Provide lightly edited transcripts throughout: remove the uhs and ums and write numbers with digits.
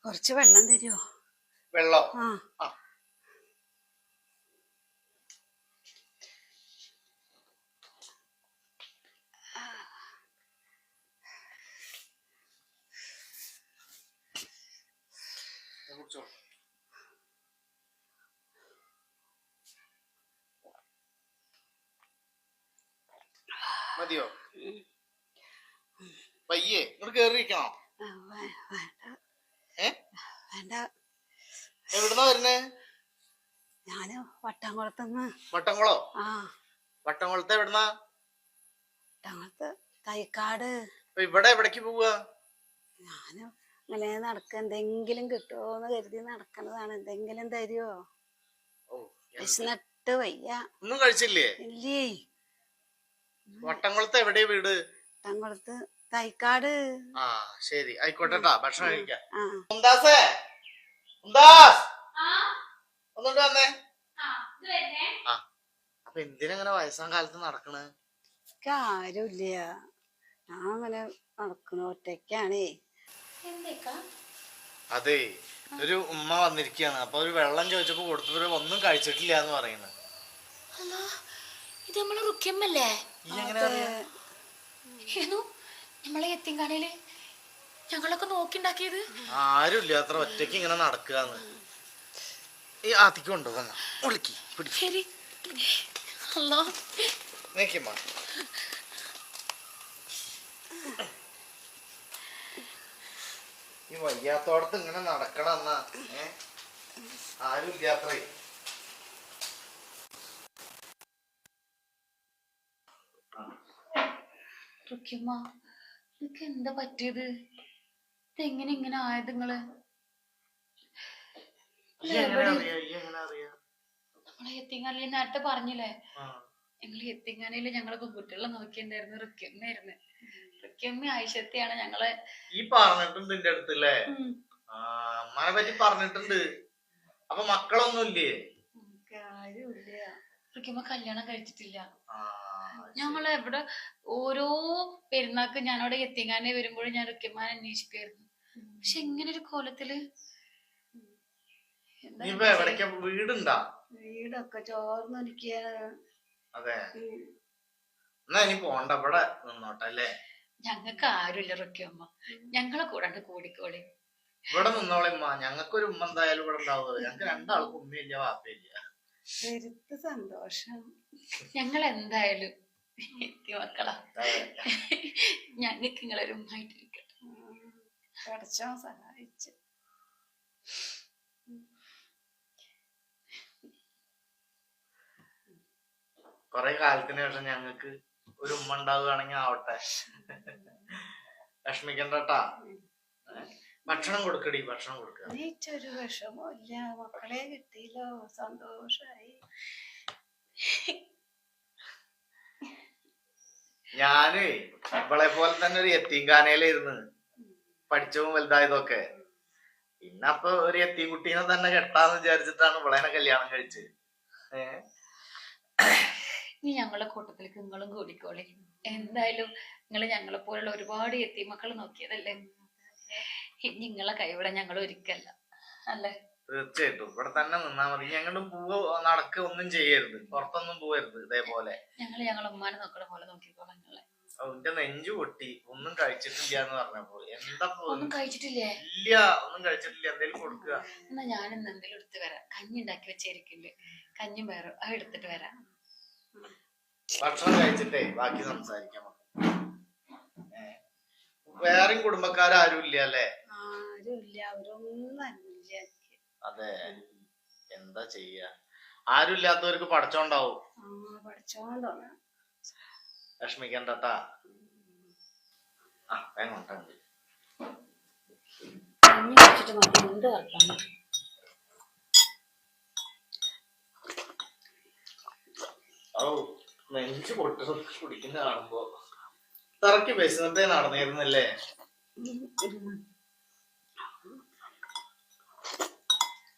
കുറച്ച് വെള്ളം തരുമോ? വെള്ളം? ആ മതിയോ? പയ്യേ ഇങ്ങോട്ട് കേറിയിരിക്കണോ? വേണ്ട. എവിടുന്നാ വരുന്നേ? ഞാന് വട്ടംകുളത്തുനിന്ന്. വട്ടംകുളോ? ആ. വട്ടംകുളത്ത് എവിടുന്നാ? വട്ടംകുളത്ത് തൈക്കാട്. ഇവിടെ എവിടേക്ക് പോവാ? ഞാനും ഇങ്ങനെ എന്തെങ്കിലും കിട്ടുമോന്ന് കരുതി നടക്കണതാണ്. എന്തെങ്കിലും തരുമോ? വിശന്നിട്ട് വയ്യ. ഒന്നും കഴിച്ചില്ലേ? ഇല്ലേ. വട്ടംകുളത്ത് എവിടെയാ വീട്? വട്ടംകുളത്ത് തൈക്കാട്. ആ ശരി, ആയിക്കോട്ടെട്ടാ. ഭക്ഷണം കഴിക്കാം. ഒന്നുകൊണ്ട് വന്നേ. അപ്പൊ എന്തിനങ്ങനെ വയസ്സാം കാലത്ത് നടക്കണേ? ആരുമില്ല, ഞാൻ അങ്ങനെ നടക്കണ ഒറ്റയ്ക്കാണേ. അതെ, ഒരു ഉമ്മ വന്നിരിക്കുകയാണ്. അപ്പൊ ഒരു വെള്ളം ചോദിച്ചപ്പോ കൊടുത്തവര് ഒന്നും കഴിച്ചിട്ടില്ല എന്ന് പറയുന്നത്. ഇത് നമ്മളെ റുക്കിയമ്മല്ലേ? നമ്മളെ എത്തിങ്കാനയില് ഞങ്ങളൊക്കെ നോക്കിണ്ടാക്കിയത്. ആരുമില്ല, അത്ര ഒറ്റയ്ക്ക് ഇങ്ങനെ നടക്കാന്ന്. ഈ ആത്തിക്കുണ്ടോ? ശരി. അല്ലോ ഈ വയ്യാത്തോടത്ത് ഇങ്ങനെ നടക്കണം എന്നാ. ആരുമില്ല അത്രേ. റുക്കിയമ്മ, നിനക്ക് എന്താ പറ്റിയത്? ഇതെങ്ങനെ ഇങ്ങനെ ആയത്? നിങ്ങള് നമ്മളെ എത്തിങ്ങാനയില് നേരത്തെ പറഞ്ഞില്ലേ, ഞങ്ങള് എത്തിങ്ങാനയില് ഞങ്ങളെ പെൺകുട്ടികളെ നോക്കിണ്ടായിരുന്നു. റുക്കിയമ്മയായിരുന്നു. റുക്കിയമ്മ ആയിഷത്തെയാണ് ഞങ്ങളെ. ഈ പറഞ്ഞിട്ടുണ്ട് എന്റെ അടുത്തല്ലേ? അമ്മനെ പറ്റി പറഞ്ഞിട്ടുണ്ട്. അപ്പൊ മക്കളൊന്നുമില്ലേ? റുക്കിയമ്മ കല്യാണം കഴിച്ചിട്ടില്ല. ഞങ്ങള് എവിടെ ഓരോ പെരുന്നാക്ക് ഞാനവിടെ എത്തിങ്ങാനെ വരുമ്പോഴും ഞാൻ റുക്കിയമ്മാനെ അന്വേഷിക്കായിരുന്നു. പക്ഷെ ഇങ്ങനെ ഒരു കോലത്തില് വീടുണ്ടാ? വീടൊക്കെ ചോർന്നൊലിക്കാണ്. അതെ, എന്നാ ഇനി പോണ്ട, ഇവിടെ നിന്നോട്ടല്ലേ? ഞങ്ങക്ക് ആരുമില്ല റുക്കിയമ്മ, ഞങ്ങളെ കൂടാണ്ട് കൂടിക്കോളി. ഇവിടെ നിന്നോളിമ്മ, ഞങ്ങൾക്കൊരു ഉമ്മ എന്തായാലും ഇവിടെ ഉണ്ടാവുക. ഞങ്ങക്ക് രണ്ടാൾക്കും ഉമ്മയില്ല വാപ്പയില്ല. സന്തോഷം. ഞങ്ങൾ എന്തായാലും എത്തി മക്കളാ. ഞങ്ങൾക്ക് നിങ്ങളൊരു ഉമ്മായിട്ടിരിക്കട്ടെ. പഠിച്ചോ സഹായിച്ചു. കൊറേ കാലത്തിന് ശേഷം ഞങ്ങക്ക് ഒരു ഉമ്മ ഉണ്ടാവുകയാണെങ്കിൽ ആവട്ടെ. വിഷമിക്കണ്ടട്ടാ. ഭക്ഷണം കൊടുക്കടി, ഭക്ഷണം കൊടുക്ക. നീച്ചൊരു വിഷമമില്ല, മക്കളെ കിട്ടിയില്ലോ, സന്തോഷായി. ഞാന് ഇവളെ പോലെ തന്നെ ഒരു യത്തീംഖാനയിലായിരുന്നു പഠിച്ചതും വലുതായതൊക്കെ. പിന്നെ അപ്പൊ ഒരു യത്തീം കുട്ടീനെ തന്നെ കെട്ടാന്ന് വിചാരിച്ചിട്ടാണ് ഇവളേനെ കല്യാണം കഴിച്ചത്. ഇനി ഞങ്ങളെ കൂട്ടത്തിലേക്ക് നിങ്ങളും കൂടിക്കോളി. എന്തായാലും നിങ്ങള് ഞങ്ങളെ പോലുള്ള ഒരുപാട് യത്തീം മക്കള് നോക്കിയതല്ലേ. ഇനി നിങ്ങളെ കൈവിടാൻ ഞങ്ങൾ ഒരിക്കല്ല അല്ലേ? തീർച്ചയായിട്ടും ഇവിടെ തന്നെ നിന്നാ മതി. ഞങ്ങളും നടക്കുക ഒന്നും ചെയ്യരുത്, പുറത്തൊന്നും പോവരുത്. ഇതേപോലെ ഞങ്ങളെ ഉമ്മാനെ നോക്കണ പോലെ നോക്കിക്കോളാം നിങ്ങളെ. എന്റെ നെഞ്ചു പൊട്ടി. ഒന്നും കഴിച്ചിട്ടില്ല എന്ന് പറഞ്ഞപ്പോ എന്താ? ഒന്നും കഴിച്ചിട്ടില്ലേ? ഇല്ല, ഒന്നും കഴിച്ചിട്ടില്ല. എന്തേലും കൊടുക്കുക. എന്നാ ഞാനിന്ന് എന്തെങ്കിലും എടുത്ത് വരാം. കഞ്ഞി ഉണ്ടാക്കി വെച്ചിരിക്കില്ലേ, കഞ്ഞിയും വേറെ അത് എടുത്തിട്ട് വരാം. ഭക്ഷണം കഴിച്ചിട്ടേ ബാക്കി സംസാരിക്കാം. വേറെയും കുടുംബക്കാരും ഇല്ല അല്ലേ? ആരുമില്ല, അവരൊന്നും. അതെ, എന്താ ചെയ്യാ? ആരും ഇല്ലാത്തവർക്ക് പഠിച്ചോണ്ടാവും. വിഷമിക്കണ്ടട്ടാ. നെഞ്ചു പൊട്ടി കുടിക്കുന്ന കാണുമ്പോ തറക്കി വിശന്നിട്ടേ നടന്നിരുന്നല്ലേ?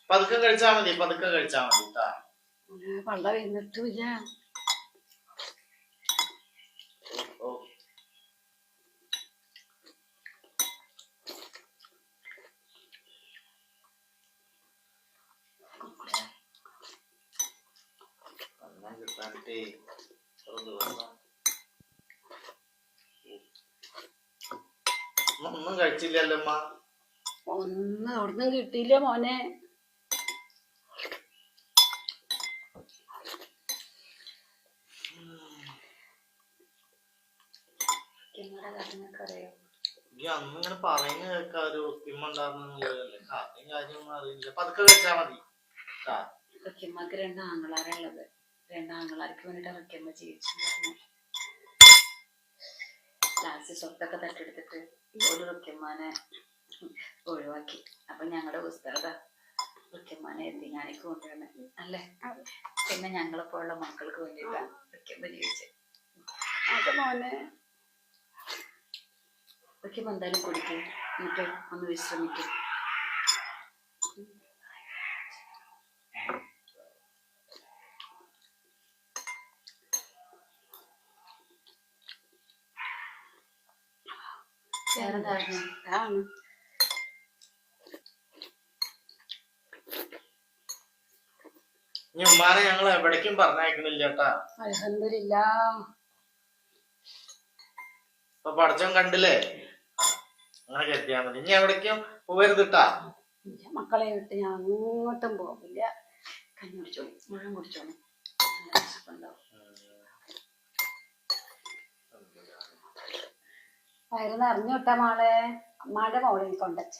പതുക്കെ കഴിച്ചാ മതി, പതുക്കെ കഴിച്ചാ മതി. പള്ള വരുന്നിട്ടില്ല. അന്നം കിട്ടാനിട്ടേ ഒരു ദിവസം ഒന്നും കഴിച്ചില്ലല്ലോ അമ്മ. ഒന്നും അവിടുന്ന് കിട്ടിയില്ല മോനെ. നിങ്ങളുടെ കാര്യങ്ങളൊക്കെ അറിയോ? ഈ അന്ന് ഇങ്ങനെ പറയുന്ന കേൾക്കാ ഒരു തിമ്മ ഉണ്ടായിരുന്നല്ലേ. കാര്യം കാര്യമൊന്നും അറിയില്ല. പതുക്കെ കഴിച്ചാ മതി. റക്കിയമ്മക്ക് 2 ആങ്ങളാരുള്ളത്. 2 ആങ്ങളാർക്ക് വേണ്ടിട്ട് റക്കിയമ്മ ജീവിച്ചിട്ടുണ്ടായിരുന്നു. ലാസ്റ്റ് സ്വത്തൊക്കെ തട്ടിയെടുത്തിട്ട് ഒരു റക്കിയമ്മാനെ ഒഴിവാക്കി. അപ്പൊ ഞങ്ങളുടെ പുസ്തകത റക്കിയമ്മാനെ എത്തിങ്ങാണിക്ക് കൊണ്ടുവരുന്നത് അല്ലേ. പിന്നെ ഞങ്ങളെപ്പോലുള്ള മക്കൾക്ക് വേണ്ടിയിട്ടാണ് റക്കിയമ്മ ജീവിച്ചത്. അത് മോനെ റക്കിയമ്മ എന്തായാലും കുടിക്കും, എന്നിട്ട് ഒന്ന് വിശ്രമിക്കും. വേറെന്തായിരുന്നു? ആണ് ഇനി ഉമ്മാനെ ഞങ്ങൾ എവിടേക്കും പറഞ്ഞയക്കണില്ല കേട്ടാ. അൽഹംദുലില്ലാ. ഇപ്പൊ പഠിച്ചോൻ കണ്ടില്ലേ, അങ്ങനെ കരുതിയാ മതി. ഇനി എവിടേക്കും പോവരുതിട്ടാ. മക്കളെ വിട്ട് ഞാൻ അങ്ങോട്ടും പോകില്ല. കഞ്ഞി കുടിച്ചോളൂ, മുഴുവൻ കുടിച്ചോളൂ. വയറ് നിറഞ്ഞു വിട്ടാ മോളെ. അമ്മാടെ മോളിൽ കൊണ്ടുവച്ച